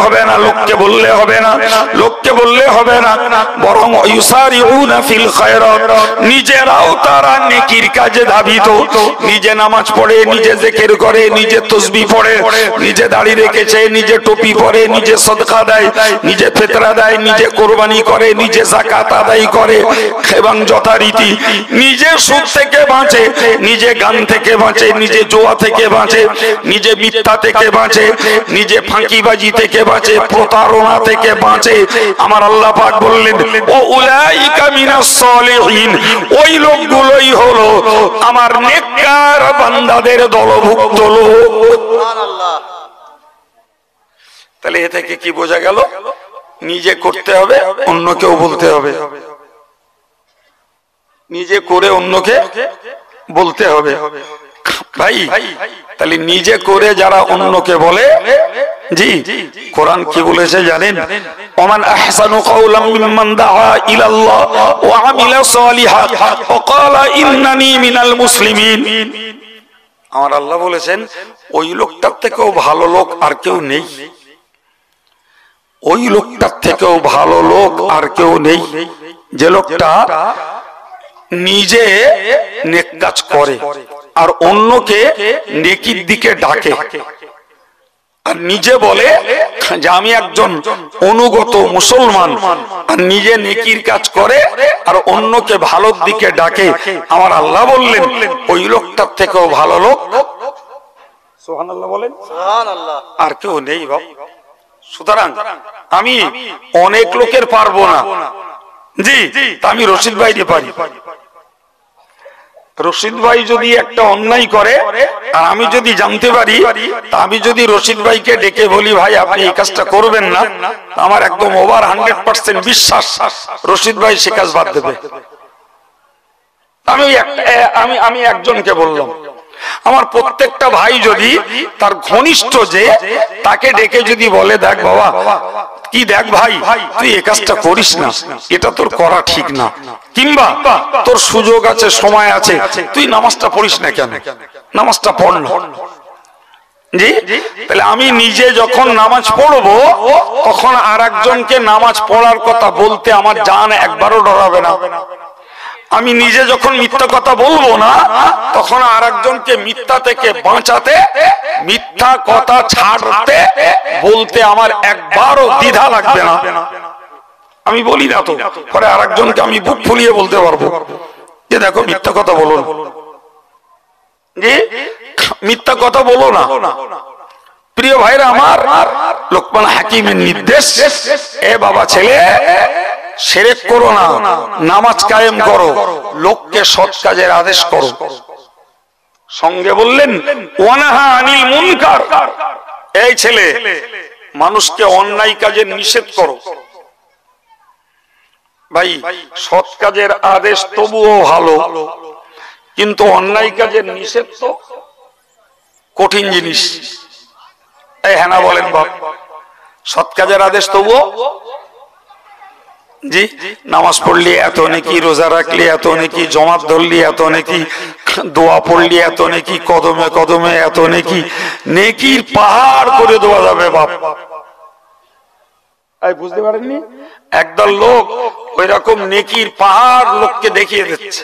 হবে না, লোককে বললে হবে না, লোককে বললে হবে না, বরং ইউসারিউনা ফিল খায়রাত, নিজেরাও তারা নেকির কাজে ধাবিত। নিজে নামাজ পড়ে, নিজে জিকির করে, নিজে তাসবিহ পড়ে, নিজে দাড়ি রেখেছে, নিজে টুপি পরে, নিজে সদকা দেয়, নিজে ফিতরা দেয়, নিজে কুরবানি করে, নিজে যাকাত আদায় করে এবং যথারীতি নিজে সুদ থেকে বাঁচে, নিজে গান থেকে বাঁচে, নিজে জুয়া থেকে বাঁচে, নিজে মিথ্যা থেকে বাঁচে, নিজে ফাঁকিবাজি থেকে বাঁচে, প্রতারণা থেকে বাঁচে। আমার আল্লাহ পাক বললেন ও উলাইকা মিনাস সালিহিন, ওই লোকগুলোই হলো আমার নেককার বান্দাদের দলভুক্ত লোক। সুবহানাল্লাহ। তাহলে এ থেকে কি বোঝা গেল? নিজে করতে হবে, অন্যকেও বলতে হবে, নিজে করে অন্যকে বলতে হবে। ভাই তাহলে নিজে করে যারা অন্যকে বলে, জি কোরআন কি বলেছে জানেন? ওমান আহসানু কাওলাম মিম্মান দাআ ইলাল্লাহ ওয়া আমিলা সালিহান ওয়া ক্বালা ইন্নানি মিনাল মুসলিমিন। আমার আল্লাহ বলেছেন ওই লোকটার থেকেও ভালো লোক আর কেউ নেই, ওই লোকটার থেকেও ভালো লোক আর কেউ নেই যে লোকটা নিজে নেক কাজ করে আর অন্যকে নেকির দিকে ডাকে, আর নিজে বলে যে আমি একজন অনুগত মুসলমান, আর নিজে নেকির কাজ করে আর অন্যকে ভালোর দিকে ডাকে। আমার আল্লাহ বললেন ওই লোকটার থেকেও ভালো লোক সুবহানাল্লাহ বলেন সুবহানাল্লাহ আর কেউ নেই বাবা। সুতরাং আমি অনেক লোকের পারবো না, জি আমি রশিদ ভাই দিয়ে পারি। রশিদ ভাই যদি একটা অন্যায় করে আর আমি যদি জানতে পারি, তা আমি যদি রশিদ ভাইকে ডেকে বলি ভাই আপনি এই কাজটা করবেন না, আমার একদম ওভার 100% বিশ্বাস রশিদ ভাই সে কাজ বাদ দেবে। আমি একজনকে বললাম, আমার প্রত্যেকটা ভাই যদি তার ঘনিষ্ঠ যে তাকে ডেকে যদি বলে দেখ বাবা কি দেখ ভাই তুই এই কাজটা করিস না, এটা তোর করা ঠিক না, কিংবা তোর সুযোগ আছে সময় আছে তুই নামাজটা পড়িস না, কেন নামাজটা পড় না। জি তাহলে আমি নিজে যখন নামাজ পড়বো তখন আর একজনকে নামাজ পড়ার কথা বলতে আমার জান একবারও ডরাবে না। আমি নিজে যখন মিথ্যা কথা বলবো না তখন আর একজনকে মিথ্যা থেকে বাঁচাতে, মিথ্যা কথা ছাড়তে বলতে আমার একবারও দ্বিধা লাগবে না। আমি বলি না তো, পরে আর একজনকে আমি বুক ফুলিয়ে বলতে পারবো যে দেখো মিথ্যা কথা বলো না, জি মিথ্যা কথা বলো না। প্রিয় ভাইরা আমার, লোকমান হাকিমের নির্দেশ, এ বাবা ছেলে শিরক করো না, নামাজ কায়েম করো, লোককে সৎ কাজের আদেশ করো। সঙ্গে বললেন ওয়ানাহা আনিল মুনকার, এই ছেলে মানুষকে অন্যায় কাজের নিষেধ করো। ভাই সৎ কাজের আদেশ তবুও ভালো, কিন্তু অন্যায় কাজের নিষেধ তো কঠিন জিনিস। এই হ্যাঁ না বলেন বাপ? সৎ কাজের আদেশ তবুও, জি নামাজ পড়লি এত নাকি, রোজা রাখলি এত নাকি, জমাত ধরলি এত নাকি, দোয়া পড়লি এত নাকি, কদমে কদমে এত নাকি, নেকির পাহাড় করে দেওয়া যাবে বাপ। বুঝতে পারেননি? একদল লোক ওই রকম নেকির পাহাড় লোককে দেখিয়ে দিচ্ছে।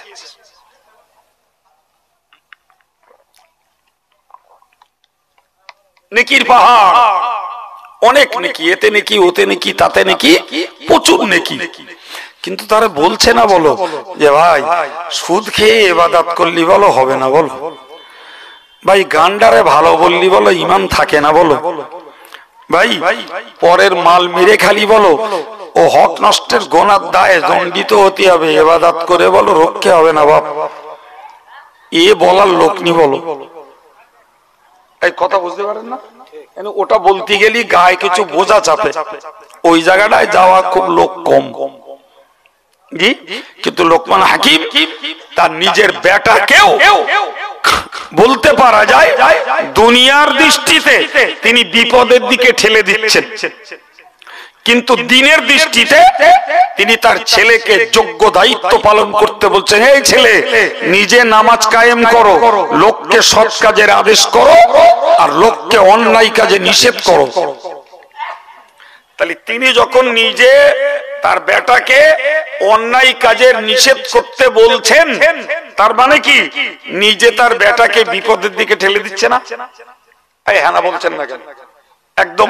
নেকির পাহাড়, অনেক নেকি, এতে নেকি, ওতে নেকি, তাতে নেকি, প্রচুর নেকি, কিন্তু তারা বলছে না বলো যে ভাই সুদ খেয়ে ইবাদত করলি বলো হবে না, বলো ভাই গান্ডারে ভালো বললি বলো ঈমান থাকে না, বলো ভাই পরের মাল মেরে খালি বলো ও হক নষ্টের গোনার দায়ে দণ্ডিত হতে হবে, ইবাদত করে বলো রক্ষে হবে না বাপ। এ বলার লোক নি বলো, এই কথা বুঝতে পারেন না? ওটা বলতে গেলি গায়ে কিছু বোঝা চাপে, ওই জায়গাটায় যাওয়া খুব লোক কম, জি কিন্তু লোকমান হাকিম তার নিজের বেটাকেও বলতে পারা যায় দুনিয়ার দৃষ্টিতে তিনি বিপদের দিকে ঠেলে দিচ্ছেন, কিন্তু দিনের দৃষ্টিতে তিনি তার ছেলেকে যোগ্য দায়িত্ব পালন করতে বলছেন। এই ছেলে নিজে নামাজ কায়েম করো, লোককে সৎ কাজের আদেশ করো আর লোককে অন্যায় কাজে নিষেধ করো। তাহলে তিনি যখন নিজে তার বেটাকে অন্যায় কাজের নিষেধ করতে বলছেন, তার মানে কি নিজে তার বেটাকে বিপদের দিকে ঠেলে দিচ্ছে না? হ্যাঁ না বলছেন না কেন? একদম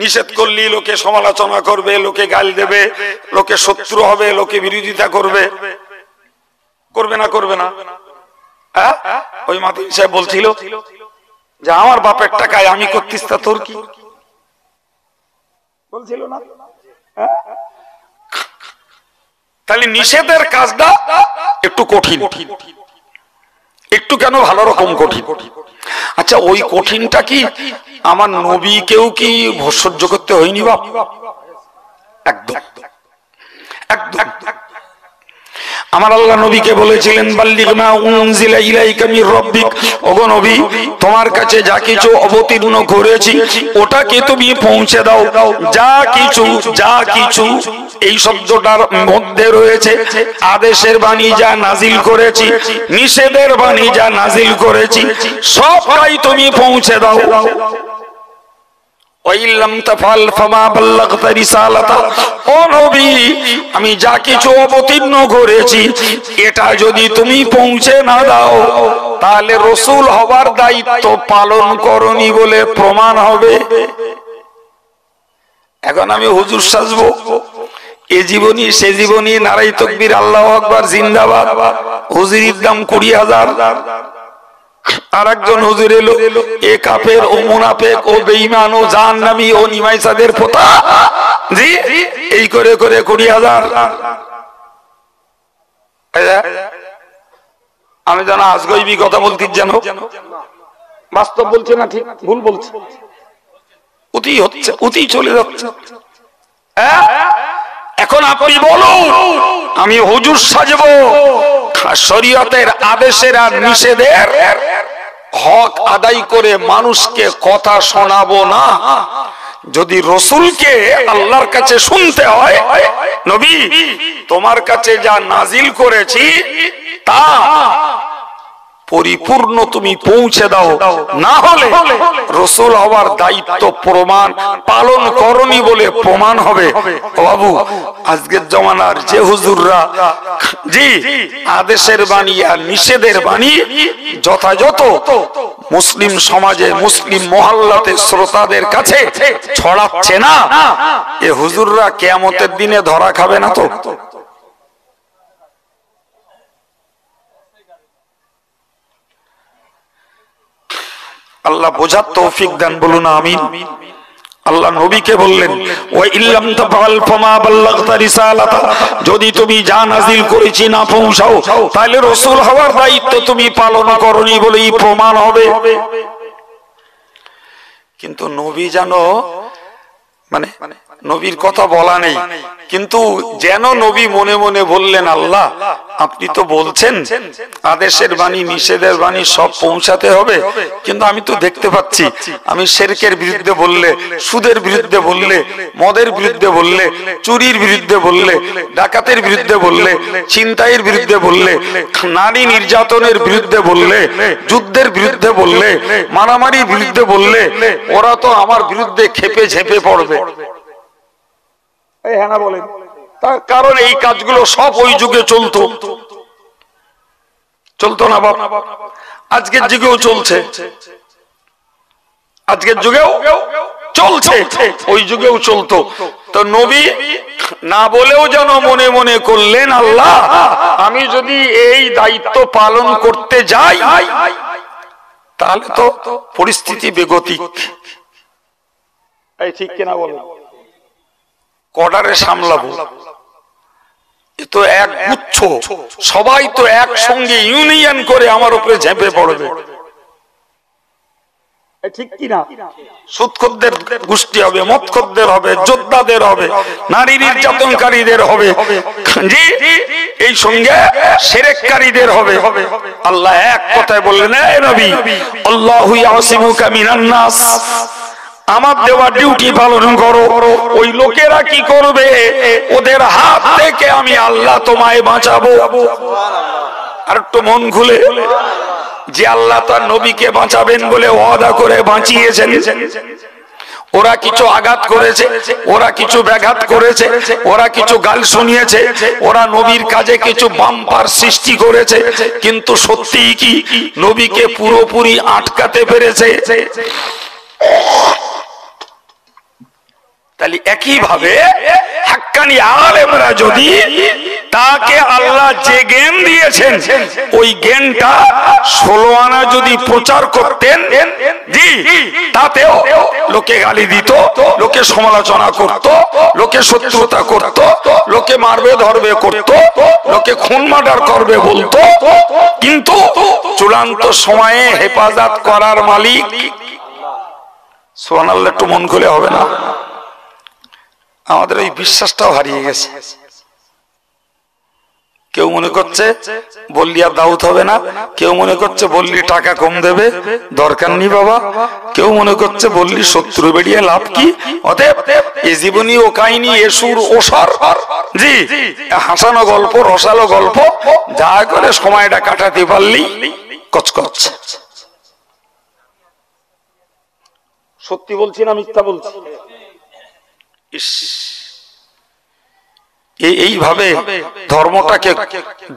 নিষেধ করলি লোকে সমালোচনা করবে, লোকে গাল দেবে, লোকে শত্রু হবে, লোকে বিরোধিতা করবে, করবে না? করবে না? ওই মাতিন সাহেব বলছিল যে আমার বাপের টাকায় আমি করতিস, তা তোর কি? বলছিল না? তাহলে নিষেধের কাজটা একটু কঠিন, একটু কেন ভালো রকম কঠিন। আচ্ছা, ওই কঠিনটা কি আমার নবীকেও কি সহ্য করতে হয়নি বাপ? একদম একদম। আমার আল্লাহ নবীকে বলেছিলেন বাল্লিগ মা উনজিলা ইলাইকা মির রাব্বিক, ওগো নবী তোমার কাছে যা কিছু অবতীর্ণ করেছি ওটাকে তুমি পৌঁছে দাও। যা কিছু, যা কিছু এই শব্দটার মধ্যে রয়েছে আদেশের বাণী যা নাজিল করেছি, নিষেধের বাণী যা নাজিল করেছি, সবটাই তুমি পৌঁছে দাও। আমি যা কিছু অবতীর্ণ করেছি এটা যদি তুমি পৌঁছে না দাও তাহলে রসুল হবার দায়িত্ব পালন করনি বলে প্রমাণ হবে। এখন আমি হুজুর সাজবো, এ জীবনী সে জীবনী, নারাই তাকবীর, আল্লাহু আকবার, জিন্দাবাদ, হুজুরির দাম 20,000। আর একজন হুজুর এলো, এ কাফের, ও মুনাফিক, ও বেঈমান, ও জাহান্নামী, ও নিমাইসাদের পোতা, জি এই করে করে 20,000। আমি জানা আজগইবি কথা বলতে জানো, বাস্তব বলছে না ঠিক ভুল বলছে? অতি হচ্ছে, অতি চলে যাচ্ছে। এখন আপনি বলুন আমি হুজুর সাজবো শরীয়তের আদেশের আর নিষেধের হক আদায় করে মানুষকে কথা শোনাবো না? যদি রসুলকে আল্লাহর কাছে শুনতে হয়, নবী তোমার কাছে যা নাজিল করেছি তা পরিপূর্ণ তুমি পৌঁছে দাও, না হলে রসুল হওয়ার দায়িত্ব প্রমাণ পালন করনি বলে প্রমাণ হবে। ও বাবু, আজকের জমানার যে হুজুররা জি আদেশের বাণী আর নিষেধের বাণী যথাযথ মুসলিম সমাজে, মুসলিম মহল্লাতে শ্রোতাদের কাছে ছড়াচ্ছে না, এ হুজুররা কিয়ামতের দিনে ধরা খাবে না তো? আল্লাহ বোঝার তৌফিক দেন, বলুন আমিন। আল্লাহ নবীকে বললেন ওয়া ইল্লাম তাফআল ফামা বাল্লাগতা রিসালাতা, যদি তুমি যা নাজিল করেছি না পৌঁছাও তাহলে রাসূল হওয়ার দায়িত্ব তুমি পালন করনি বলেই প্রমাণ হবে। কিন্তু নবী জানো মানে নবীর কথা বলা নেই, কিন্তু যেন নবী মনে মনে বললেন আল্লাহ আপনি তো বলছেন আদেশের বাণী নিষেধের বাণী সব পৌঁছাতে হবে, কিন্তু আমি তো দেখতে পাচ্ছি আমি শিরকের বিরুদ্ধে বললে, সুদের বিরুদ্ধে বললে, মদের বিরুদ্ধে বললে, চুরির বিরুদ্ধে বললে, ডাকাতের বিরুদ্ধে বললে, ছিনতাইয়ের বিরুদ্ধে বললে, নারী নির্যাতনের বিরুদ্ধে বললে, যুদ্ধের বিরুদ্ধে বললে, মারামারির বিরুদ্ধে বললে, ওরা তো আমার বিরুদ্ধে খেপে ঝেপে পড়বে। হ্যাঁ না বলেন? তার কারণ এই কাজগুলো সব ওই যুগে চলতো, চলতো না বাবা? আজকের যুগেও চলছে, আজকের যুগেও চলছে, ওই যুগেও চলতো। তো নবী না বলেও যেন মনে মনে করলেন আল্লাহ আমি যদি এই দায়িত্ব পালন করতে যাই তাহলে তো পরিস্থিতি বেগতিক। এই ঠিক কিনা বলেন? কডারে সামলাবো, এ তো এক গুচ্ছ, সবাই তো একসঙ্গে ইউনিয়ন করে আমার উপরে ঝেঁপে পড়বে, ঠিক কিনা? সুদখোরদের গোষ্ঠী হবে, মদখোরদের হবে, যোদ্ধাদের হবে, নারী নির্যাতনকারীদের হবে, জি এই সঙ্গে শিরককারীদের হবে। আল্লাহ এক কথায় বললেন এ নবী আল্লাহু ইয়াসিমুকা মিনান নাস, আমার দেওয়া ডিউটি পালন করো। ওই লোকেরা কি করবে ওদের হাত থেকে আমি আল্লাহ তোমায় বাঁচাবো। আর একটু মন খুলে যে আল্লাহ তার নবীকে বাঁচাবেন বলে ওয়াদা করে বাঁচিয়েছেন, ওরা কিছু আঘাত করেছে, ওরা কিছু ব্যাঘাত করেছে, ওরা কিছু গাল শুনিয়েছে, ওরা নবীর কাজে কিছু বাম্পার সৃষ্টি করেছে, কিন্তু সত্যি কি নবীকে পুরোপুরি আটকাতে পেরেছে? তাহলে একইভাবে হাক্কানি আলেমরা যদি তাকে আল্লাহ যে জ্ঞান দিয়েছেন ওই জ্ঞানটা 16 আনা যদি প্রচার করতেন, জি, তাতেও লোকে গালি দিত, লোকে সমালোচনা করত, লোকে শত্রুতা করত, লোকে মারবে ধরবে করত, লোকে খুন মার্ডার করবে বলতো, কিন্তু চূড়ান্ত সময়ে হেফাজত করার মালিক সুবহানাল্লাহ। একটু মন খুলে হবে না? আমাদের ওই বিশ্বাসটাও হারিয়ে গেছে। কেউ মনে করছে বললি আর দাউদ হবে না, কেউ মনে করছে বললি টাকা কম দেবে, দরকার নেই বাবা, কেউ মনে করছে বললি শত্রু বেরিয়ে লাভ কি, অতএব এ জীবনী ও কাহিনী এ সুর ও স্বর, জি, হাসানো গল্প রসালো গল্প যা করে সময়টা কাটাতে পারলি কচকচ। সত্যি বলছি না মিথ্যা বলছি? এইভাবে ধর্মটাকে,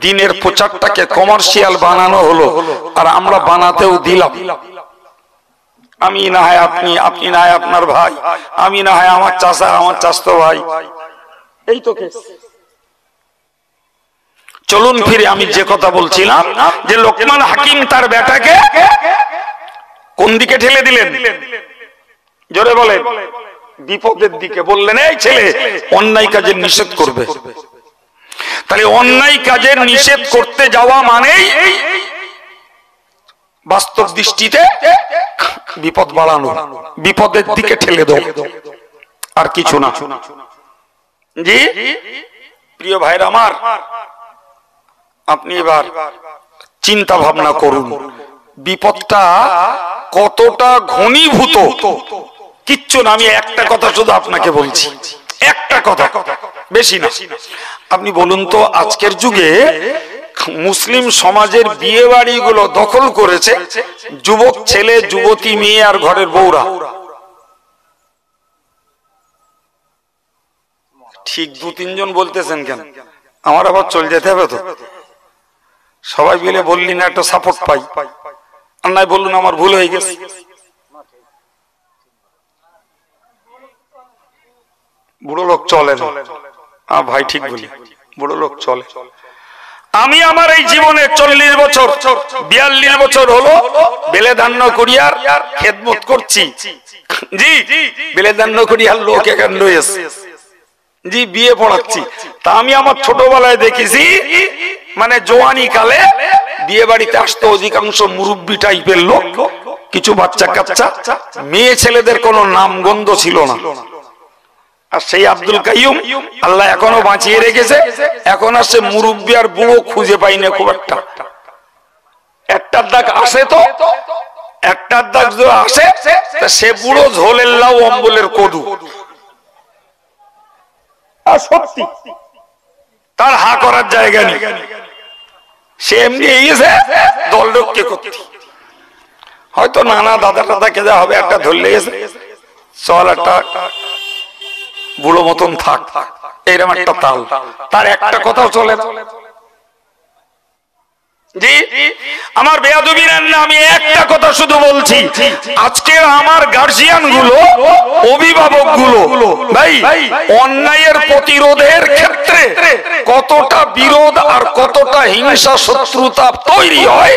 দিনের প্রচারটাকে কমার্শিয়াল বানানো হলো, আর আমরা বানাতেও দিলাম। আমি না হয় আপনি, আপনি না হয় আপনার ভাই, আমি না হয় আমার চাচা, আমার চাচতো ভাই, এই তো কেস। চলুন ফিরে আমি যে কথা বলছিলাম, যে লোকমান হাকিম তার বেটাকে কোন দিকে ঠেলে দিলেন? জোরে বলে বিপদের দিকে। বললেন এই ছেলে অন্যায় কাজের নিষেধ করবে। তাহলে অন্যায় কাজের নিষেধ করতে যাওয়া মানেই বাস্তব দৃষ্টিতে বিপদ বাড়ানো, বিপদের দিকে ঠেলে দাও, আর কিছু না। জি প্রিয় ভাইরা আমার, আপনি এবার চিন্তা ভাবনা করুন বিপদটা কতটা ঘনীভূত। কিচ্ছু না, আমি একটা কথা শুধু আপনাকে বলছি, একটা কথা, বেশি না। আপনি বলুন তো আজকের যুগে মুসলিম সমাজের বিয়ে বাড়িগুলো দখল করেছে যুবক ছেলে, যুবতী মেয়ে আর ঘরের বউরা। ঠিক 2-3 জন বলতেছেন কেন? আমার আবার চলে যেতে হবে তো। সবাই মিলে বললি না একটা সাপোর্ট পাই, আর নাই বলুন আমার ভুল হয়ে গেছে। বুড়ো লোক চলে না ভাই, ঠিক বলি, বুড়ো লোক চলে। আমি আমার এই জীবনে 40 বছর 42 বছর হলো বেলেদান্য করিয়ার খেদমত করছি। জি বেলেদান্য করিয়ার লোক এখানে রয়েছে, জি বিয়ে পড়াচ্ছি। তা আমি আমার ছোটবেলায় দেখেছি, মানে জোয়ানি কালে বিয়ে বাড়িতে আসতো অধিকাংশ মুরব্বী টাইপের লোক, কিছু বাচ্চা কাচ্চা, মেয়ে ছেলেদের কোনো নামগন্ধ ছিল না। আর সেই আব্দুল কাইয়ুম আল্লাহ এখনো বাঁচিয়ে রেখেছে, এখন আর সে মুরব্বী আর বুড়ো খুঁজে পাই না খুব একটা। একটার দাগ আসে, তো একটার দাগ আসে, সে বুড়ো ঝোলের লাউ অম্বলের কদু। আর সত্যি তার হা করার জায়গা নেই, সে এমনি এসে দল রক্ষে করতে। হয়তো নানা দাদা দাদা কেজা হবে, একটা ধরলে এসে চল একটা বুড়ো মতন থাক, এরকম একটা তাল, তার একটা কথাও চলে না। জি আমার বেয়াদবির না, আমি একটা কথা শুধু বলছি, আজকে আমার গার্জিয়ান গুলো, অভিভাবক গুলো ভাই অন্যায়ের প্রতিরোধের ক্ষেত্রে কতটা বিরোধ আর কতটা হিংসা শত্রুতা তৈরি হয়।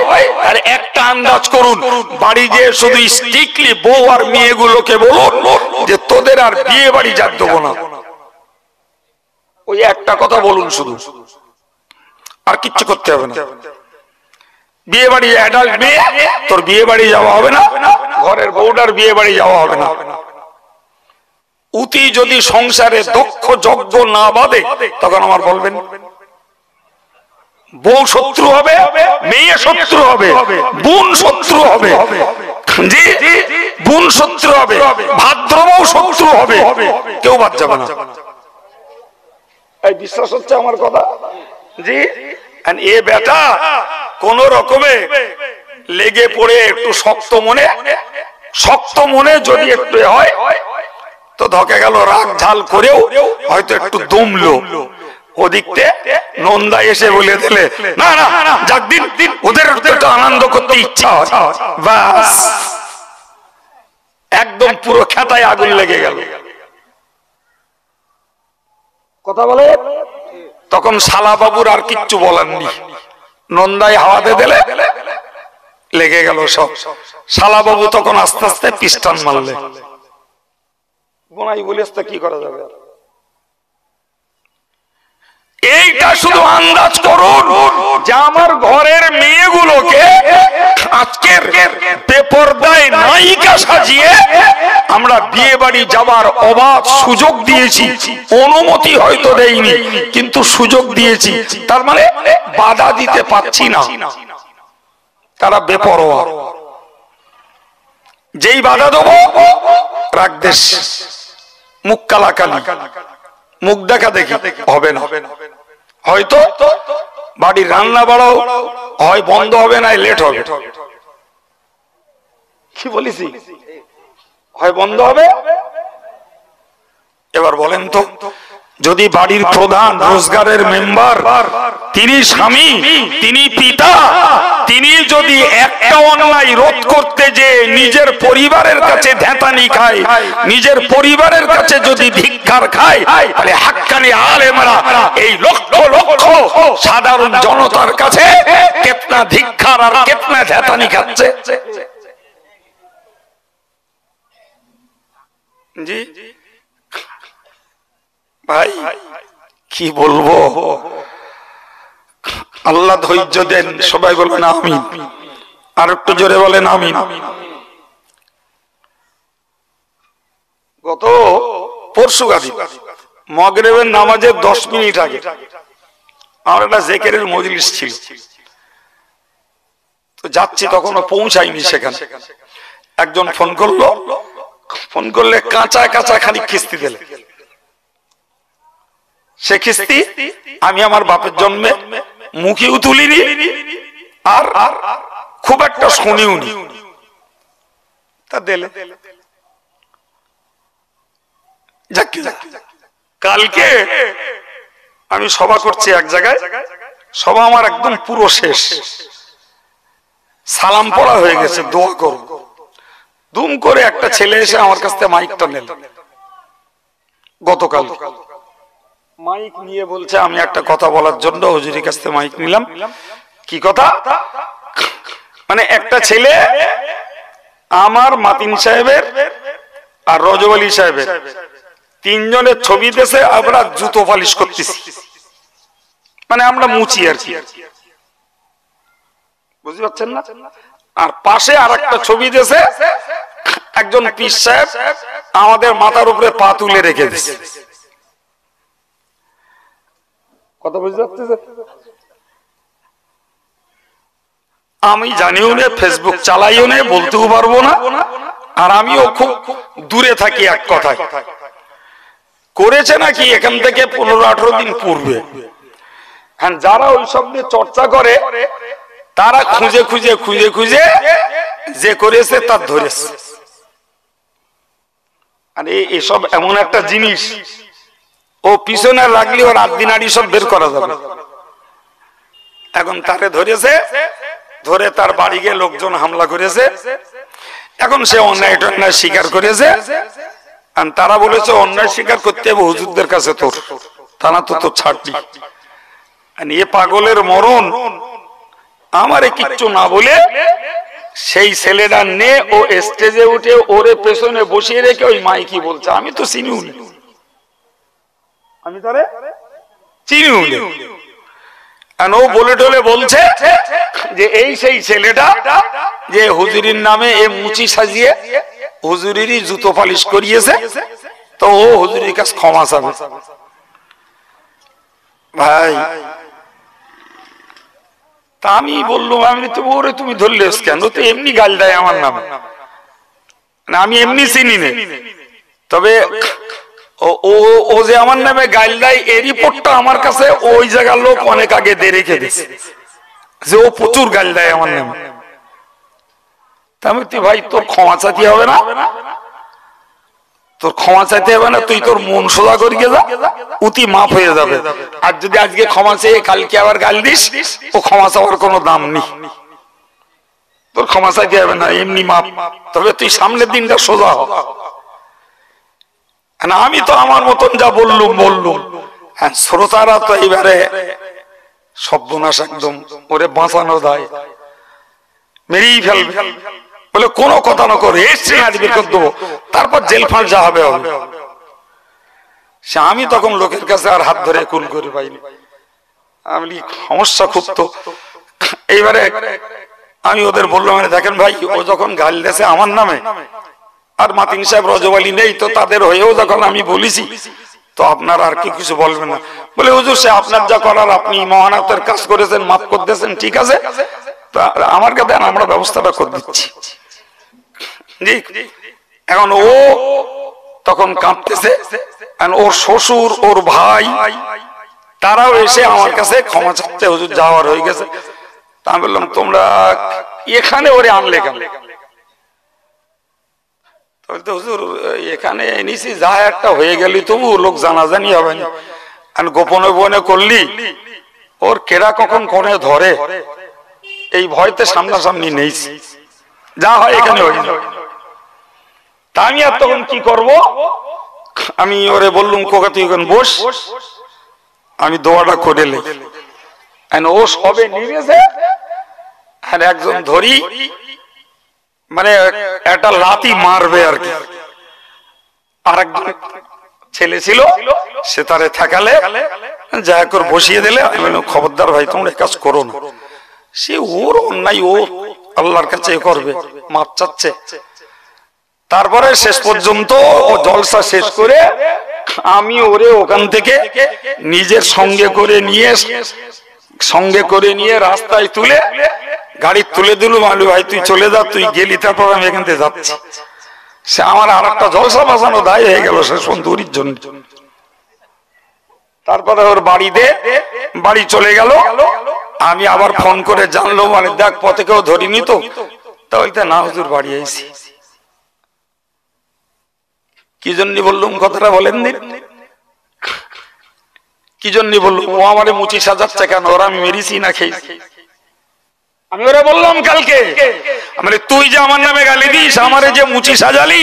আর একটা আন্দাজ করুন, বাড়ি যে শুধু স্ট্রিক্টলি বউ আর মেয়েগুলোকে বলুন যে তোদের আর বিয়ে বাড়ি যাক দেবো না, ওই একটা কথা বলুন শুধু, আর কিচ্ছু করতে হবে না। বিয়ে বাড়ি অ্যাডাল্ট মেয়ে, তোর বিয়ে বাড়ি যাওয়া হবে না, ঘরের বউটার বিয়ে বাড়ি যাওয়া হবে না। উতি যদি সংসারে দক্ষ যজ্ঞ না বাঁধে তখন আমার বলবেন বউ শত্রু হবে, মেয়ে শত্রু হবে, বোন শত্রু হবে, জি বোন শত্রু হবে, ভাদ্র বউ শত্রু হবে, কেউ বাদ যাবে না। এই বিশ্বাস হচ্ছে আমার কথা? জি এ বেটা কোন রকমে লেগে পড়ে একটু শক্ত মনে যদি একটু হয় তো ধকে গেল, রাগ ঝাল করেও হয়তো একটু দমলো। ওদিকতে নন্দা এসে বলে দিলে, না না যাক দিন, ওদের একটু আনন্দ করতে ইচ্ছা হয়, বাস একদম পুরো খেতায় আগুন লেগে গেল। কথা বলে, তখন শালা বাবুর আর কিচ্ছু বলার নেই, নন্দায় হাওয়াতে দিলে লেগে গেল সব। শালা বাবু তখন আস্তে আস্তে পিস্টান মারলে। বোনাই বলিস তো কি করা যাবে? এইটা শুধু আন্দাজ করুন যে আমার ঘরের মেয়েগুলোকে আজকের বেপরদায় নায়িকা সাজিয়ে আমরা বিয়ে বাড়ি যাবার অবাধ সুযোগ দিয়েছি। অনুমতি হয়তো দেইনি, কিন্তু সুযোগ দিয়েছি, তার মানে বাধা দিতে পারছি না। তারা বেপরোয়া। যেই বাধা দেবো রাগ দেশ, মুখ কালাকালি, মুখ দেখা দেখি হবে না। হয়তো বাড়ির রান্না বাড়াও হয় বন্ধ হবে না, লেট হবে। কি বলিস, হয় বন্ধ হবে। এবার বলেন তো, যদি বাড়ির প্রধান রোজগারের মেম্বার, তিনি স্বামী, তিনি পিতা, তিনি যদি একটা অন্যায় রোধ করতে যে নিজের পরিবারের কাছে ধ্যাতানি খায়, নিজের পরিবারের কাছে যদি ধিক্কার খায়, তাহলে হাক্কানি আলেমরা এই লক্ষ লক্ষ সাধারণ জনতার কাছে কেতনা ধিক্কার আর কেতনা ধ্যাতানি খাচ্ছে। জি ভাই কি বলবো, আল্লাহ ধৈর্য দেন। সবাই বলবেন আমিন, আর একটু জোরে বলেন আমিন। গত পরশু গাদি মাগরিবের নামাজের 10 মিনিট আগে আমার একটা জিকিরের মজলিস ছিল, তো যাচ্ছি, তখনও পৌঁছাইনি সেখানে। একজন ফোন করলো, ফোন করলে কাঁচা কাঁচা খানিক কিস্তি দিলে। সে কিস্তি আমি আমার বাপের জন্মে মুখেও তুলিনি, আর খুব একটা শুনিও নি, তা দিলে। কালকে আমি সভা করছি এক জায়গায়, সভা আমার একদম পুরো শেষ, সালাম পড়া হয়ে গেছে, দোয়া করব। দুম করে একটা ছেলে এসে আমার কাছ থেকে মাইকটা নিল। গতকাল মাইক নিয়ে বলছে আমি একটা কথা বলার জন্য হুজুরের কাছ থেকে মাইক নিলাম। কি কথা? মানে একটা ছেলে আমার মাতিন সাহেবের আর রজব আলী সাহেবের তিনজনের ছবি দেশে আমরা জুতো পালিশ করতেছি, মানে আমরা মুচি আর কি, বুঝতে পারছেন না? আর পাশে আর একটা ছবি দেশে একজন পীর সাহেব আমাদের মাথার উপরে পা তুলে রেখে দিয়েছে। কথা বুঝতে পারছেন? আমি জানিও না, ফেসবুক চালাইও না, বলতেও পারবো না, আর আমিও খুব দূরে থাকি। এক কথায় করেছে নাকি এখান থেকে 15-18 দিন পূর্বে। হ্যাঁ, যারা ওই সব নিয়ে চর্চা করে তারা খুঁজে খুঁজে খুঁজে খুঁজে যে করেছে তার ধরেছে। আর এসব এমন একটা জিনিস, ও পিছনে লাগলে ওর আদিনাড়ি সব বের করা যাবে। এখন তারে ধরেছে, ধরে তার বাড়ি গিয়ে লোকজন হামলা করেছে। এখন সে অন্যায় টন্যায় স্বীকার করেছে, আর তারা বলেছে অন্যায় স্বীকার করতে হবে হুজুরদের কাছে, তোর তারা তো তোর ছাড়বি। এ পাগলের মরণ আমারে কিচ্ছু না বলে সেই ছেলেটা নে ও স্টেজে উঠে ওরে পেছনে বসিয়ে রেখে ওই মাইকি বলছে। আমি তো চিনিও নি, আমি তারে চিনিও নি। ও বলে টলে বলছে যে এই সেই ছেলেটা যে হুজুরির নামে এ মুচি সাজিয়ে হুজুরিরই জুতো পালিশ করিয়েছে, তো ও হুজুরির কাছে ক্ষমা চাবে। ভাই তা আমি বললাম, আমি তো ওরে তুমি ধরলে কেন? তো এমনি গাল দেয় আমার নামে, আমি এমনি চিনি না। তবে ও যে আমার নামে গাল দেয় এই রিপোর্টটা আমার কাছে ওই জায়গার লোক অনেক আগে দিয়ে রেখে দিয়েছে, যে ও প্রচুর গাল দেয় আমার নামে। তা আমি ভাই তোর ক্ষমা চাইতে হবে না, তোর ক্ষমা চাইতে হবে না, তুই তোর মন সোজা করিয়ে যা, অতি মাফ হয়ে যাবে। আর যদি আজকে ক্ষমা চেয়ে কালকে আবার গাল দিস, ও ক্ষমা চাওয়ার কোনো দাম নেই, তোর ক্ষমা চাইতে হবে না, এমনি মাপ। তবে তুই সামনের দিনটা সোজা হ। আমি তো আমার মতন যা বললুম, শ্রোতারা তো এইবারে সর্বনাশ একদম, ওরে বাঁচানো দায়, মেরেই ফেলবে, বলে কোনো কথা না করে এসছে আজ বের করে দেবো, তারপর জেল ফাঁস যা হবে হবে। সে আমি তখন লোকের কাছে আর হাত ধরে কুল করে পাইনি, আমি সমস্যা খুব। তো এইবারে আমি ওদের বললাম, দেখেন ভাই, ও যখন গাল দিয়েছে আমার নামে, আর মাতিন সাহেব রজবালি নেই, তো তাদের হয়েও যখন আমি বলেছি, তো আপনার আর কি কিছু বলবেন না। বলে হুজুর, সে আপনার যা করার, আপনি মহানাতের কাজ করেছেন, মাফ করে দিয়েছেন, ঠিক আছে, আমার কাছে দেন, আমরা ব্যবস্থাটা করে দিচ্ছি। এখন ও তখন কাঁদতেছে, ওর শ্বশুর, ওর ভাই, তারাও এসে আমার কাছে ক্ষমা চাচ্ছে, হুজুর যাওয়ার হয়ে গেছে। তা আমি বললাম, তোমরা এখানে ওরে আনলে কেন? হুজুর, এখানে এনেছি, যা একটা হয়ে গেলি, তবু লোক জানাজানি হবে না, আর গোপনে গোপনে করলি, ওর কেরা কখন কোনে ধরে, এই ভয়তে সামনাসামনি নেইছি, যা হয় এখানে হয়ে যায়। তা আমি আর তখন কি করব, আমি ওরে বললুম, কোকা তুই এখন বস, আমি দোয়াটা করে লে। ও সবে নিয়েছে, আর একজন ধরি, মানে একটা লাথি মারবে আর কি, আর একজন ছেলে ছিল, সে তারে ঠেকালে, যা করে বসিয়ে দিলে। আমি বললাম, খবরদার ভাই, তোমরা কাজ করো না, সে ওর অন্যায়, ও আল্লাহর কাছে করবে, মাপ চাচ্ছে। তারপরে শেষ পর্যন্ত ও জলসা শেষ করে, আমি ওরে ওখান থেকে নিজের সঙ্গে করে নিয়ে রাস্তায় তুলে, গাড়ি তুলে দিলুম। আমি, ভাই তুই চলে যা, তুই গেলি, তারপর আমি এখান থেকে যাচ্ছি। সে আমার আর একটা জলসা বাঁচানো দায় হয়ে গেল শেষ পর্যন্ত ওর জন্য। তারপরে ওর বাড়ি চলে গেল। আমি আবার ফোন করে জানলো, মানে দেখ, পথে কেউ ধরিনি তো, তাহলে না হুজুর বাড়ি আইছি। কি জন্য বললুম কথাটা বলেন দিন, কি জন্য বললুম? ও আমারে মুচি সাজাচ্ছে কেন? ওরা আমি মেরেছি না খেয়েছি? আমি ওরা বললাম কালকে, মানে তুই যে আমার নামে গালি দিস, আমারে যে মুচি সাজালি,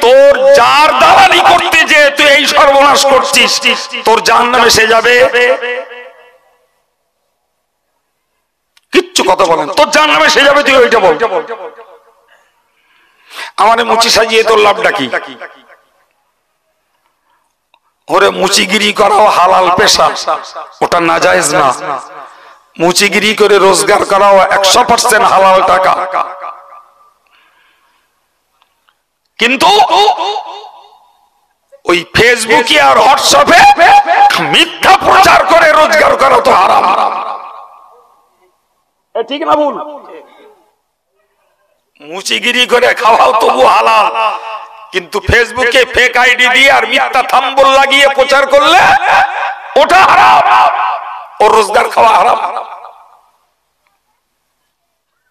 তোর যার দালালি করতে যে তুই এই সর্বনাশ করছিস, তোর যার নামে সে যাবে। কিচ্ছু কথা বলেন, তোর যার নামে সে যাবে, তুই ওইটা বল। আমারে মুচি সাজিয়ে তোর লাভটা কি? ওরে মুচিগিরি করাও হালাল পেশা, ওটা নাজায়েজ না। মুচিগিরি করে রোজগার করাও 100% হালাল টাকা। কিন্তু ওই ফেসবুকে আর হোয়াটসঅ্যাপে মিথ্যা প্রচার করে রোজগার করা তো হারাম। ঠিক না ভুল? মুচিগিরি করে খাওয়াও তবু হালাল, কিন্তু ফেসবুকে ফেক আইডি দিয়ে আর মিথ্যা থাম্বল লাগিয়ে প্রচার করলে ওটা হারাম, ও রোজগার খাওয়া হারাম।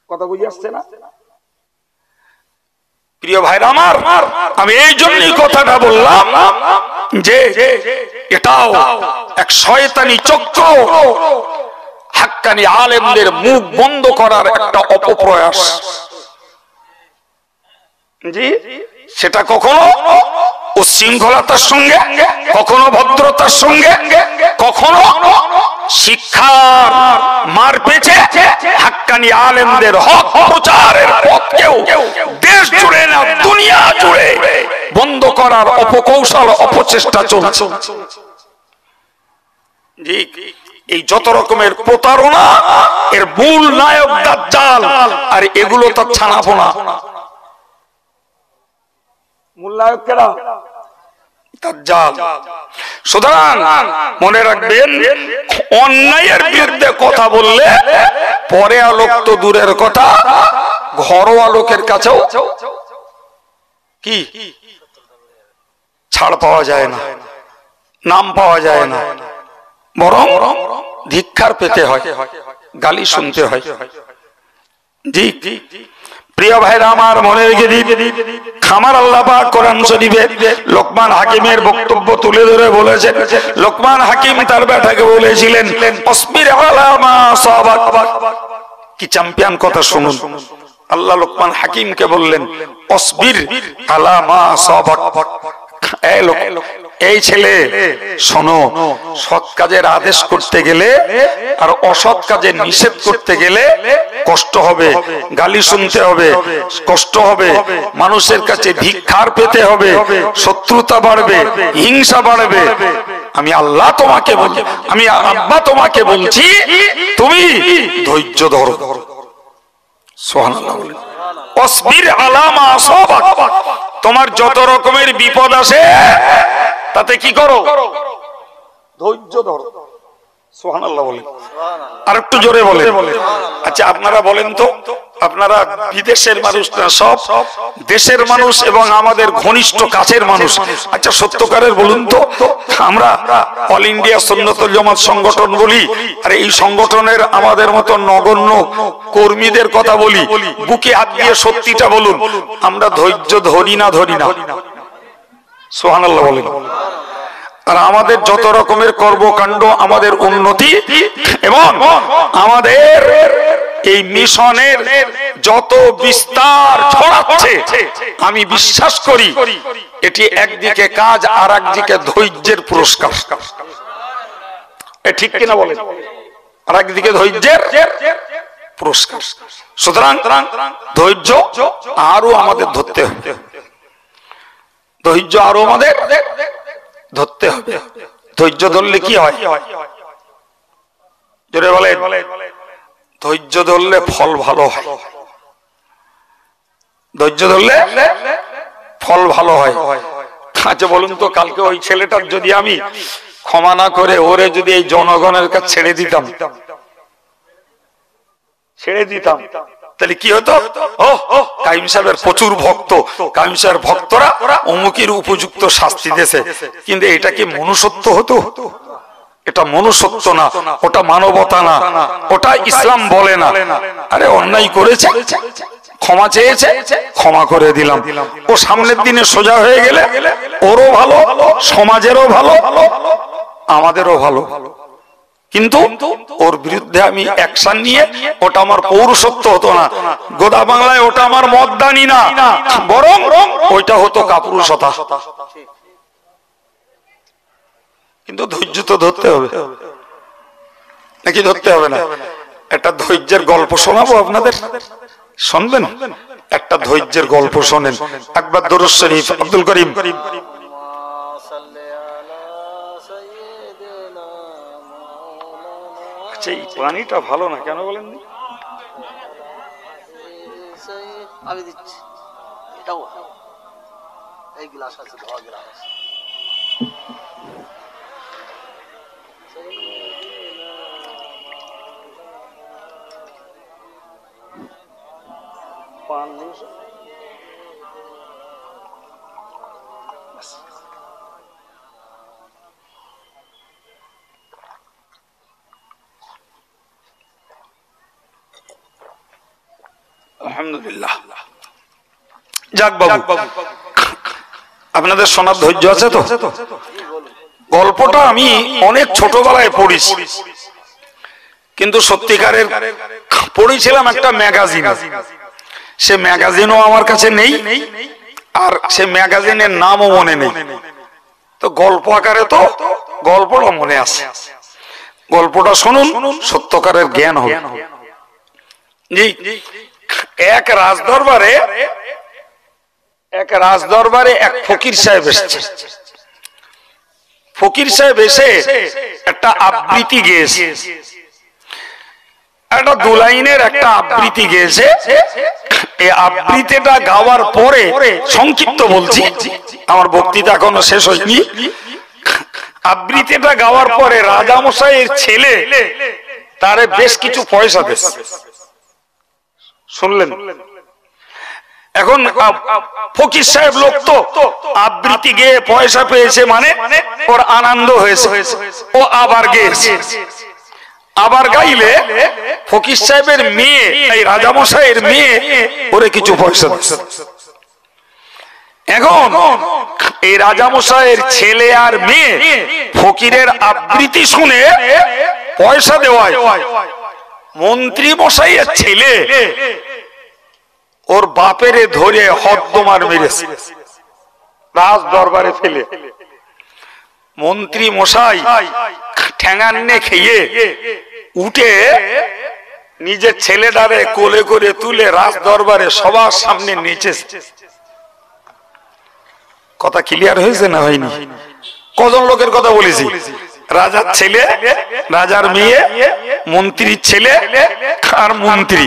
কথা বুঝে আসছে না প্রিয় ভাইরা আমার? আমি এই জন্যই কথাটা বললাম যে এটাও এক শয়তানি চক্র, হাক্কানি আলেমদের মুখ বন্ধ করার একটা অপপ্রয়াস। জি, সেটা কখনো উচ্ছৃঙ্খলতার সঙ্গে, কখনো ভদ্রতার সঙ্গে, কখনো শিক্ষার মার পেছে হাক্কানি আলেমদের হক প্রচারের পথকেও দেশ জুড়ে না দুনিয়া জুড়ে বন্ধ করার অপকৌশল, অপচেষ্টা চলছে। জি, এই যত রকমের প্রতারণা, এর মূল নায়ক দাজ্জাল, আর এগুলো তো ছানাপোনা। মূল নায়ক কেডা? দাজ্জাল। সুতরাং মনে রাখবেন, অন্যায়ের বিরুদ্ধে কথা বললে পরে আলোক তো দূরের কথা, ঘরোয়া লোকের কাছেও কি ছাড় পাওয়া যায় না, নাম পাওয়া যায় না, বরং ধিক্কার পেতে হয়, গালি শুনতে হয়। জি, প্রিয় ভাইরা আমার, মনে রেখে দিন, আমার আল্লাহ পাক কোরআন শরীফে লোকমান হাকিমের বক্তব্য তুলে ধরে বলেছেন, লোকমান হাকিম তার বেটাকে বলেছিলেন অসবির আলা মা সাবাক। কি চ্যাম্পিয়ন কথা শুনুন, আল্লাহ লোকমান হাকিমকে বললেন অসবির আলা মা সাবাক। এই ছেলে শোনো, সৎ কাজের আদেশ করতে গেলে আর অসৎ কাজের নিষেধ করতে গেলে কষ্ট হবে, গালি শুনতে হবে, কষ্ট হবে, মানুষের কাছে ভিক্ষার পেতে হবে, শত্রুতা বাড়বে, হিংসা বাড়বে। আমি আল্লাহ তোমাকে বলছি, আমি আব্বা তোমাকে বলছি, তুমি ধৈর্য ধরো। সুবহানাল্লাহ। অসবির আলা মা সাবাক। তোমার যত রকমের বিপদ আসে তাতে কি করো? ধৈর্য ধরো। সুবহানাল্লাহ বলেন, আর একটু জোরে বলেন। আচ্ছা আপনারা বলেন তো, আপনারা বিদেশের মানুষ না সব দেশের মানুষ এবং আমাদের ঘনিষ্ঠ কাছের মানুষ, আচ্ছা সত্যকারের বলুন তো, আমরা অল ইন্ডিয়া সুন্নতুল জামাত সংগঠন বলি, আর এই সংগঠনের আমাদের মতো নগণ্য কর্মীদের কথা বলি, বুকে হাত দিয়ে সত্যিটা বলুন, আমরা ধৈর্য ধরি না? ধরি না? সুবহানাল্লাহ বলেন। আর আমাদের যত রকমের কর্মকাণ্ড, আমাদের উন্নতি এবং আমাদের এই মিশনের যত বিস্তার ছড়াচ্ছে, আমি বিশ্বাস করি এটি একদিকে কাজ আর একদিকে ধৈর্যের পুরস্কার। ঠিক কিনা বলেন? আর একদিকে ধৈর্যের পুরস্কার। সুতরাং ধৈর্য আরো আমাদের ধরতে হবে, ধৈর্য আরো আমাদের ধরতে হবে। ধৈর্য ধরলে কি হয়? জোরে বলে। ধৈর্য ধরলে ফল ভালো হয়। ধৈর্য ধরলে ফল ভালো হয়। আচ্ছা বলুন তো, কালকে ওই ছেলেটার যদি আমি ক্ষমা না করে ওরে যদি এই জনগণের কাছে ছেড়ে দিতাম, তাহলে কি হতো? কাইম সাহেবের প্রচুর ভক্ত, কাইম সাহেবের ভক্তরা অমুকের উপযুক্ত শাস্তি দিয়েছে, কিন্তু এটা কি মনুষ্যত্ব হতো? এটা মনুষ্যত্ব না, ওটা মানবতা না, ওটা ইসলাম বলে না। আরে অন্যায় করেছে, ক্ষমা চেয়েছে, ক্ষমা করে দিলাম। ও সামনের দিনে সোজা হয়ে গেলে ওরও ভালো, সমাজেরও ভালো, আমাদেরও ভালো। কিন্তু ওর বিরুদ্ধে আমি অ্যাকশন নিয়ে, ওটা আমার পৌরসত্ব হতো না, গোদা বাংলায় ওটা আমার মদদানি না, বরং ওইটা হতো কাপুরুষতা। কিন্তু ধৈর্য তো ধরতে হবে, নাকি ধরতে হবে না? একটা ধৈর্যের গল্প শোনাবো আপনাদের, শুনবেন? একটা ধৈর্যের গল্প শোনেন। একবার দরুদ শরীফ আব্দুল করিম। এই পানিটা ভালো না কেন বলেন? আমি দিচ্ছি, এটাও এই গ্লাস আছে, ধোয়া গ্লাস। আলহামদুলিল্লাহ। যাক বাবু, আপনাদের শোনার ধৈর্য আছে তো? গল্পটা আমি অনেক ছোটবেলায় পড়েছি, কিন্তু সত্যিকারের পড়েছিলাম একটা ম্যাগাজিন। সে ম্যাগাজিনও আমার কাছে নেই, আর সে ম্যাগাজিনের নামও মনে নেই। তো গল্প আকারে তো গল্পটা মনে আছে। গল্পটা শুনুন, সত্যকারের জ্ঞান হবে। জি, এক রাজদরবারে এক ফকির সাহেব এসেছে। ফকির সাহেব এসে একটা আবৃত্তি গেয়েছে, একটা দুলাইনের একটা আবৃত্তি গেয়েছে। এই আবৃত্তিটা গাওয়ার পরে, সংক্ষিপ্ত বলছি, আমার বক্তৃতা এখনো শেষ হয়নি, আবৃত্তিটা গাওয়ার পরে রাজামশাইয়ের ছেলে তারে বেশ কিছু পয়সা দিয়েছে। শুনলেন? এখন ফকির সাহেব লোক তো, আবৃত্তি গেয়ে পয়সা পেয়েছে মানে ওর আনন্দ হয়েছে, ও আবার গেয়েছে। আবার গাইলে ফকির সাহেবের মেয়ে, এই রাজামশাইয়ের মেয়ে ওরে কিছু পয়সা দিচ্ছে। এখন এই রাজামশাইয়ের ছেলে আর মেয়ে ফকিরের আবৃত্তি শুনে পয়সা দেওয়ায় মন্ত্রী মশাইয়ের ছেলে ওর বাপেরে ধরে হদ্দমার মেরেছে, রাজ দরবারে ফেলে। মন্ত্রী মশাই ঠ্যাঙান্নে খেয়ে উঠে নিজের ছেলেটারে কোলে করে তুলে রাজ দরবারে সবার সামনে নেচেছে। কথা ক্লিয়ার হয়েছে না হয়নি? কজন লোকের কথা বলেছি? রাজার ছেলে, রাজার মেয়ে, মন্ত্রীর ছেলে আর মন্ত্রী।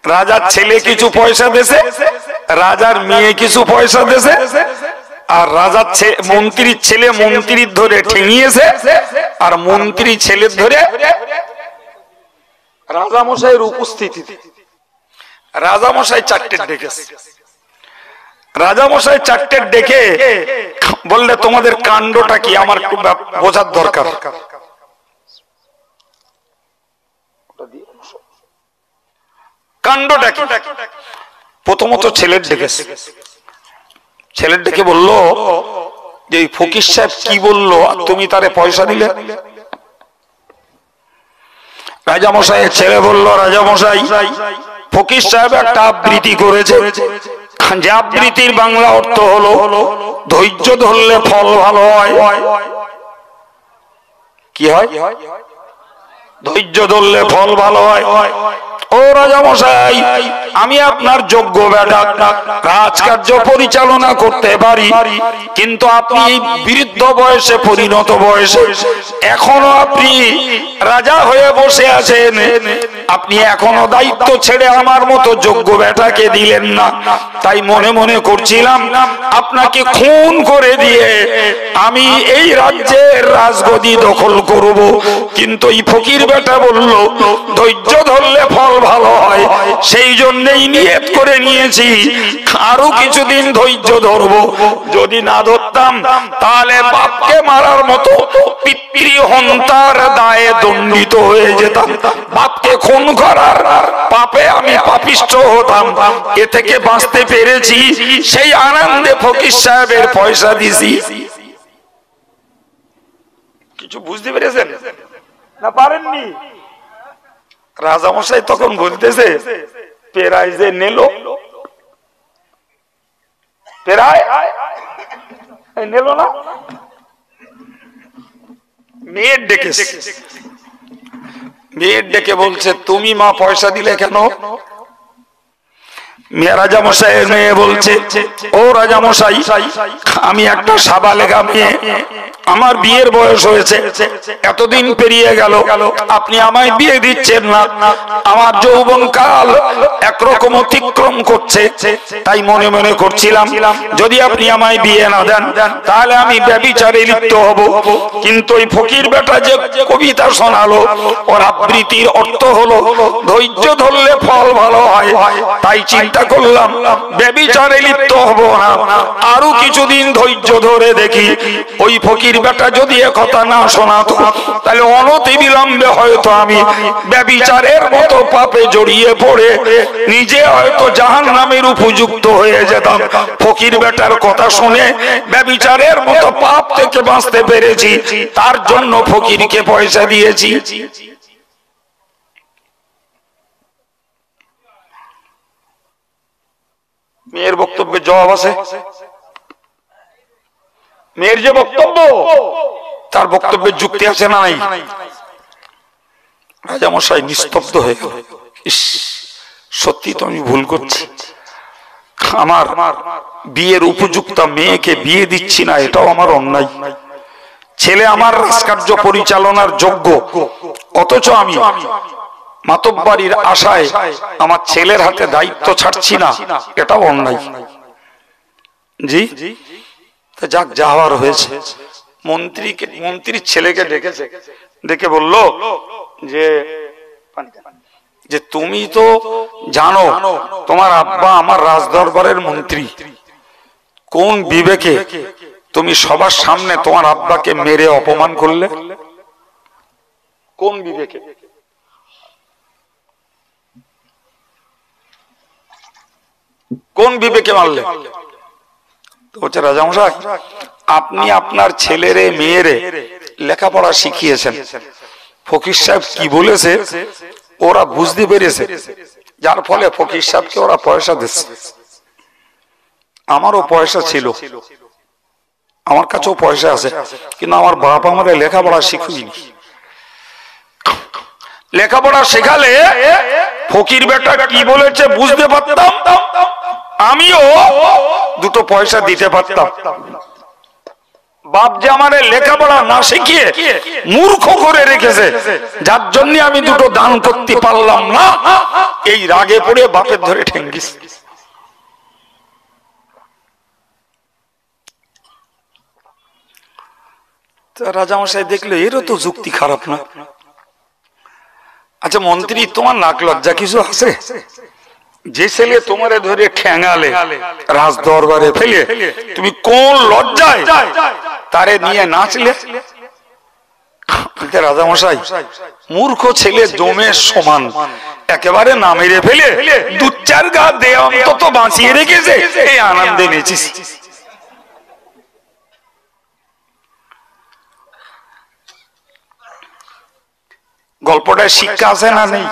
রাজার ছেলে কিছু পয়সা দেছে, রাজার মেয়ে কিছু পয়সা দেছে, আর রাজার মন্ত্রীর ছেলে মন্ত্রীর ধরে ঠেঙিয়েছে, আর মন্ত্রী ছেলের ধরে রাজামশাইয়ের উপস্থিতিতে রাজামশাই চারটে ডেকেছে। রাজামশাই চারটে ডেকে বললে তোমাদের কাণ্ডটা কি আমার একটু বোঝার দরকার। কাণ্ডটা কি? প্রথমত ছেলের ডেকেছে। ছেলের ডেকে বলল যে ফকির সাহেব কি বললো আর তুমি তারে পয়সা দিলে? রাজামশাইয়ের ছেলে বলল, রাজামশাই ফকির সাহেব একটা আবৃত্তি করেছে, যে আবৃত্তির বাংলা অর্থ হলো ধৈর্য ধরলে ফল ভালো হয়। কি হয়? ধৈর্য ধরলে ফল ভালো হয়। ও রাজামশাই, আমি আপনার যোগ্য বেটা, রাজকার্য পরিচালনা করতে পারি, কিন্তু আপনি বৃদ্ধ বয়সে, পরিণত বয়সে এখনো আপনি রাজা হয়ে বসে আছেন, আপনি এখনো দায়িত্ব ছেড়ে আমার মতো যোগ্য বেটাকে দিলেন না। তাই মনে মনে করছিলাম আপনাকে খুন করে দিয়ে আমি এই রাজ্যের রাজগদি দখল করব, কিন্তু এই ফকির বেটা বলল ধৈর্য ধরলে ফল ভালো হয়, সেই জন্যই নিয়ত করে নিয়েছি আরো কিছুদিন ধৈর্য ধরবো। যদি না ধরতাম তাহলে বাপকে মারার মতো পিতৃ হন্তার দায়ে দণ্ডিত হয়ে যেতাম, বাপকে খুন করার পাপে আমি পাপিষ্ঠ হতাম। এ থেকে বাঁচতে পেরেছি, সেই আনন্দে ফকির সাহেবের পয়সা দিছি। কিছু বুঝতে পেরেছেন না পারেননি? রাজামশাই তখন বলতেছে পেরাই যে নেলো, পেরাই নেলো না। মেয়ের ডেকেছে, মেয়ের ডেকে বলছে তুমি মা পয়সা দিলে কেন? রাজামশাইয়ের মেয়ে বলছে, ও রাজামশাই, আমি একটা সাবালেগা মেয়ে, আমার বিয়ের বয়স হয়েছে, এতদিন পেরিয়ে গেল, আপনি আমায় বিয়ে দিচ্ছেন না, আমার যৌবন কাল একরকম অতিক্রম করছে, তাই মনে মনে করছিলাম যদি আপনি আমায় বিয়ে না দেন তাহলে আমি ব্যভিচারে লিপ্ত হব। কিন্তু ওই ফকির বেটা যে কবিতা শোনালো, ওর আবৃত্তির অর্থ হলো ধৈর্য ধরলে ফল ভালো হয়, তাই চিন্তা করলাম ব্যভিচারে লিপ্ত হব না, আরো কিছুদিন ধৈর্য ধরে দেখি। ওই ফকির বেটা যদি একথা না শোনাতো তাহলে অনতি বিলম্বে হয়তো আমি ব্যভিচারের মতো পাপে জড়িয়ে পড়ে নিজে হয়তো জাহান্নামের উপযুক্ত হয়ে যেতাম। ফকির বেটার কথা শুনে ব্যভিচারের মতো পাপ থেকে বাঁচতে পেরেছি, তার জন্য ফকিরকে পয়সা দিয়েছি। মেয়ের বক্তব্যের জবাব আছে? মেয়ের যে বক্তব্য, তার বক্তব্যের যুক্তি আছে না নাই? রাজামশাই নিস্তব্ধ হয়ে গেল। সত্যি তো আমি ভুল করছি, আমার বিয়ের উপযুক্ত মেয়েকে বিয়ে দিচ্ছি না, এটাও আমার অন্যায়। ছেলে আমার রাজকার্য পরিচালনার যোগ্য, অথচ আমি মাতব্বাড়ির আশায় আমার ছেলের হাতে দায়িত্ব ছাড়ছি না, এটাও অন্যায়। জি যাক, যা হওয়ার হয়েছে। মন্ত্রীর ছেলেকে ডেকেছে, ডেকে বলল যে তুমি তো জানো তোমার আব্বা আমার রাজদরবারের মন্ত্রী, কোন বিবেকে তুমি সবার সামনে তোমার আব্বাকে মেরে অপমান করলে? কোন বিবেকে? কোন বিবেকে মারলে? বলছে রাজামশাই, আপনি আপনার ছেলেরে মেয়েরে লেখাপড়া শিখিয়েছেন, ফকির সাহেব কি বলেছে ওরা বুঝতে পেরেছে, যার ফলে ফকির সাহেবকে ওরা পয়সা দিচ্ছে। আমারও পয়সা ছিল, আমার কাছেও পয়সা আছে, কিন্তু আমার বাপ আমাদের লেখাপড়া শিখুনি। লেখাপড়া শেখালে ফকির বেটা কি বলেছে বুঝতে পারতাম, আমিও দুটো পয়সা দিতে পারতাম। বাপ যে আমার লেখাপড়া না শিখিয়ে মূর্খ করে রেখেছে, যার জন্য আমি দুটো দান করতে পারলাম না, এই রাগে পড়ে বাপের ধরে ঠেঙ্গিস। রাজামশাই দেখলো এরও তো যুক্তি খারাপ না। আচ্ছা মন্ত্রী, তোমার নাক লজ্জা কিছু আছে? যে ছেলে তোমারে ধরে ঠ্যাঙালে রাজ দরবারে ফেলে, তুমি কোন লজ্জায় তারে নিয়ে নাচলে? রাজামশাই, মূর্খ ছেলে জমের সমান, একেবারে না মেরে ফেলে দু চার গা দে অন্তত বাঁচিয়ে রেখেছে, এই আনন্দে নেচিস। গল্পটায় শিক্ষা আছে না নেই?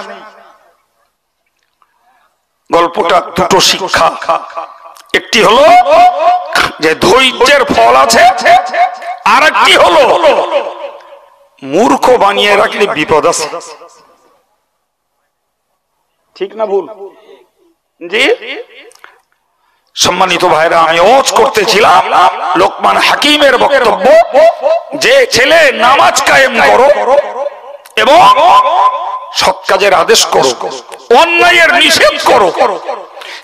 গল্পটা দুটো শিক্ষা, একটি হলো যে ধৈর্যের ফল আছে, আর একটি হলো মূর্খ বানিয়ে রাখলে বিপদ আছে। ঠিক না ভুল? জি সম্মানিত ভাইরা, আমি ওয়াজ করতেছিলাম লোকমান হাকিমের বক্তব্য, যে ছেলে নামাজ কায়েম করো এবং সৎ কাজের আদেশ করো, অন্যায়ের নিষেধ করো।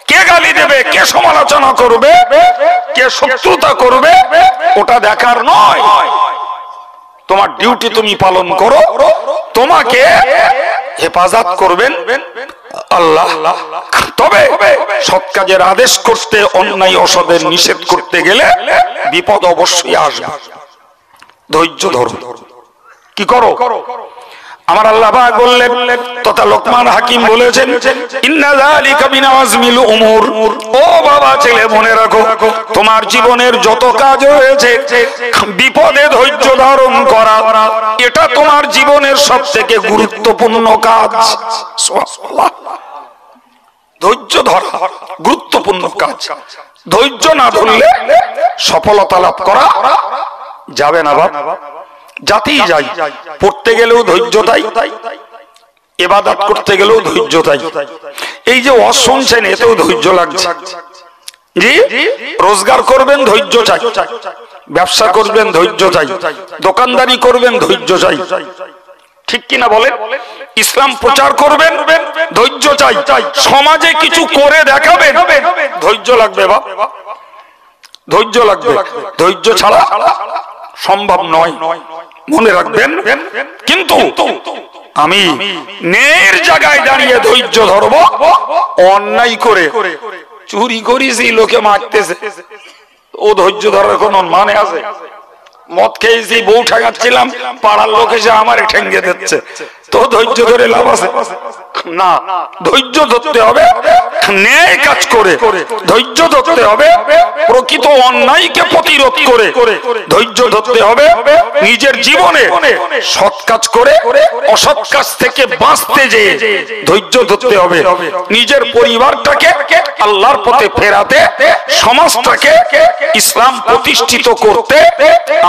কে গালি দেবে, কে সমালোচনা করবে, কে শত্রুতা করবে, ওটা দেখার নয়। তোমার ডিউটি তুমি পালন করো, তোমাকে হেফাজত করবেন আল্লাহ। তবে সৎ কাজের আদেশ করতে, অন্যায় অসদের নিষেধ করতে গেলে বিপদ অবশ্যই আসবে। ধৈর্য ধরো, কি করো? আমার আল্লাহ পাক বললেন, তথা লোকমান হাকিম বলেছেন, ইন্না যালিকা মিন আযমিল উমুর। ও বাবা ছেলে, মনে রাখো, তোমার জীবনের যত কাজ হয়েছে, বিপদে ধৈর্য ধারণ করা এটা তোমার জীবনের সবথেকে গুরুত্বপূর্ণ কাজ। সুবহানাল্লাহ। ধৈর্য ধরা গুরুত্বপূর্ণ কাজ। ধৈর্য না ধরলে সফলতা লাভ করা যাবে না। বাবা জাতি যাই, পড়তে গেলেও ধৈর্য তাই, ইবাদত করতে গেলেও ধৈর্য তাই। এই যে ওয়াজ শুনছেন, এতেও ধৈর্য লাগছে। জি, রোজগার করবেন ধৈর্য চাই, ব্যবসা করবেন ধৈর্য চাই, দোকানদারি করবেন ধৈর্য চাই, ঠিক কিনা বলেন? ইসলাম প্রচার করবেন ধৈর্য চাই, সমাজে কিছু করে দেখাবেন ধৈর্য লাগবে। বাবা ধৈর্য লাগবে, ধৈর্য ছাড়া সম্ভব নয়, মনে রাখবেন। কিন্তু আমি ন্যায়ের জায়গায় দাঁড়িয়ে ধৈর্য ধরবো, অন্যায় করে চুরি করেছি লোকে মারতেছে, ও ধৈর্য ধরার কোন মানে আছে? মদ খেয়েছি, বউ ঠেঙাচ্ছিলাম, পাড়ার লোক এসে আমার ঠেঙ্গে দিচ্ছে, তো ধৈর্য ধরে লাভ আছে না। ধৈর্য ধরতে হবে ন্যায় কাজ করে, ধৈর্য ধরতে হবে প্রকৃত অন্যায়কে প্রতিরোধ করে, ধৈর্য ধরতে হবে নিজের জীবনে সৎ কাজ করে অসৎ কাজ থেকে বাঁচতে যেয়ে ধৈর্য ধরতে হবে, নিজের পরিবারটাকে আল্লাহর পথে ফেরাতে, সমাজটাকে ইসলাম প্রতিষ্ঠিত করতে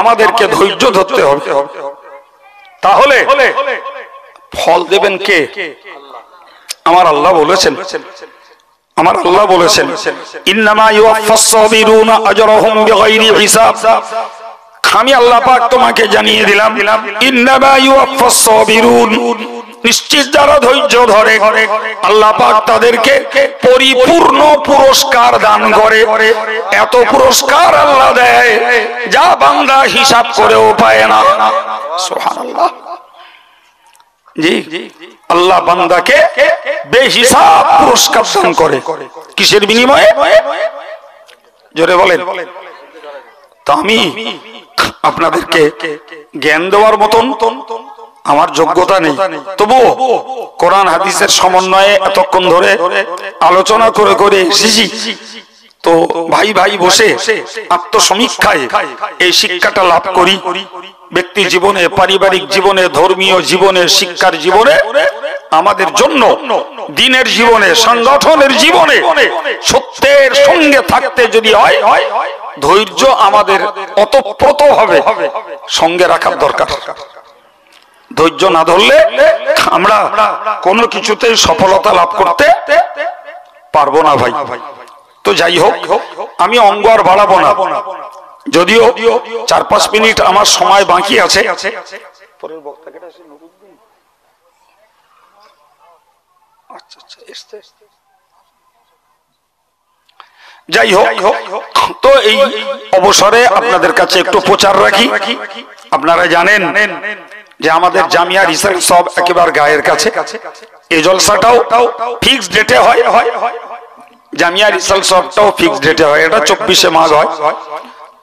আমাদেরকে ধৈর্য ধরতে হবে। তাহলে ফল দেবেন কে? আমার আল্লাহ বলেছেন, আমার আল্লাহ বলেছেন, ইন্নামা ইউওয়াফাস সাবিরুনা আজরাহুম বিগাইরি হিসাব। আমি আল্লাহ পাক তোমাকে জানিয়ে দিলাম, ইন্নামা ইউওয়াফাস সাবিরুন, নিশ্চিত যারা ধৈর্য ধরে আল্লাহ পাক তাদেরকে পরিপূর্ণ পুরস্কার দান করে। এত পুরস্কার আল্লাহ দেয় যা বান্দা হিসাব করেও পায় না। সুবহানাল্লাহ। জি, আল্লাহ বান্দাকে বেহিসাব পুরস্কার দান করে। কিসের বিনিময়ে? জোরে বলেন। তো আমি আপনাদেরকে জ্ঞান দেওয়ার মতন আমার যোগ্যতা নেই, তবুও কোরআন হাদিসের সমন্বয়ে এতক্ষণ ধরে আলোচনা করে করে এসেছি। তো ভাই ভাই বসে আত্মসমীক্ষায় এই শিক্ষাটা লাভ করি। ব্যক্তি জীবনে, পারিবারিক জীবনে, ধর্মীয় জীবনে, শিক্ষার জীবনে, আমাদের জন্য দিনের জীবনে, সংগঠনের জীবনে সত্যের সঙ্গে থাকতে যদি হয়, ধৈর্য আমাদের অতপ্রতভাবে সঙ্গে রাখার দরকার। ধৈর্য না ধরলে আমরা কোনো কিছুতেই সফলতা লাভ করতে পারবো না ভাই। তো যাই হোক, আমি অঙ্গ আর বাড়াবো না, যদিও 4-5 মিনিট আমার সময় বাকি আছে। যাই হোক, তো এই অবসরে আপনাদের কাছে একটু প্রচার রাখি। আপনারা জানেন যে আমাদের জামিয়া রিসার্চ সব একেবারে গায়ের কাছে। এই জলসাটাও ফিক্সড ডেটে হয়, জামিয়া রিসার্চ সবটাও ফিক্সড ডেটে হয়। এটা 24শে মাঘ হয়।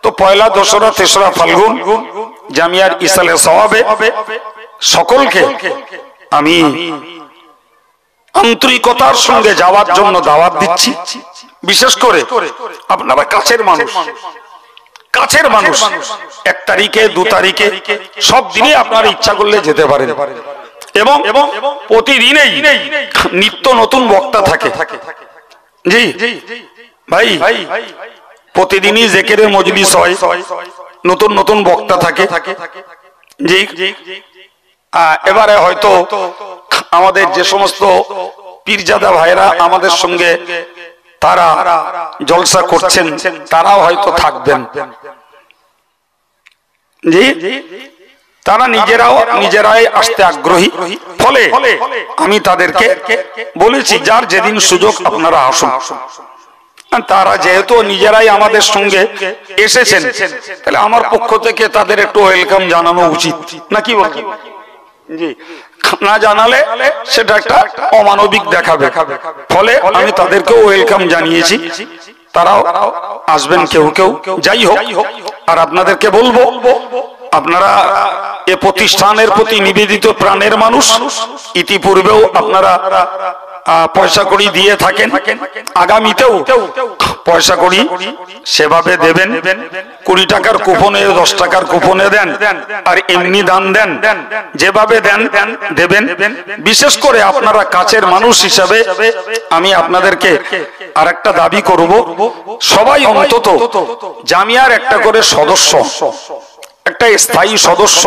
তো পয়লা, দোসরা, তেসরা ফাল্গুন জামিয়ার ইসালে সওয়াবে সকলকে আমি আন্তরিকতার সঙ্গে যাওয়ার জন্য দাওয়াত দিচ্ছি। বিশেষ করে আপনারা কাছের মানুষ, 1 তারিখে, 2 তারিখে, সব দিনে আপনারা ইচ্ছা করলে যেতে পারেন। এবং প্রতিদিনেই নিত্য নতুন বক্তা থাকে। জি ভাই, প্রতিদিনই জিকিরের মজলিস হয়, নতুন নতুন বক্তা থাকে। জি, এবারে হয়তো আমাদের যে সমস্ত পীরজাদা ভাইরা আমাদের সঙ্গে তারা জলসা করছেন, তারাও হয়তো থাকবেন। জি, তারা নিজেরাই আসতে আগ্রহী। ফলে আমি তাদেরকে বলেছি, যার যেদিন সুযোগ আপনারা আসুন। তারা যেহেতু নিজেরাই আমাদের সঙ্গে এসেছেন, তাহলে আমার পক্ষ থেকে তাদের একটু ওয়েলকাম জানানো উচিত, নাকি বলেন? জি, না জানালে সেটা একটা অমানবিক দেখাবে। ফলে আমি তাদেরকেও ওয়েলকাম জানিয়েছি, তারাও আসবেন কেউ কেউ। যাই হোক, আর আপনাদেরকে বলবো, আপনারা এ প্রতিষ্ঠানের প্রতি নিবেদিত প্রাণের মানুষ। ইতিপূর্বেও আপনারা পয়সা কড়ি দিয়ে থাকেন, আগামীতেও পয়সা কড়ি সেভাবে দেবেন। 20 টাকার কুপনে, 10 টাকার কুপনে দেন, আর এমনি দান দেন, যেভাবে দেন দেবেন। বিশেষ করে আপনারা কাছের মানুষ হিসাবে আমি আপনাদেরকে আরেকটা দাবি করব, সবাই অন্তত জামিয়ার একটা করে সদস্য, একটা স্থায়ী সদস্য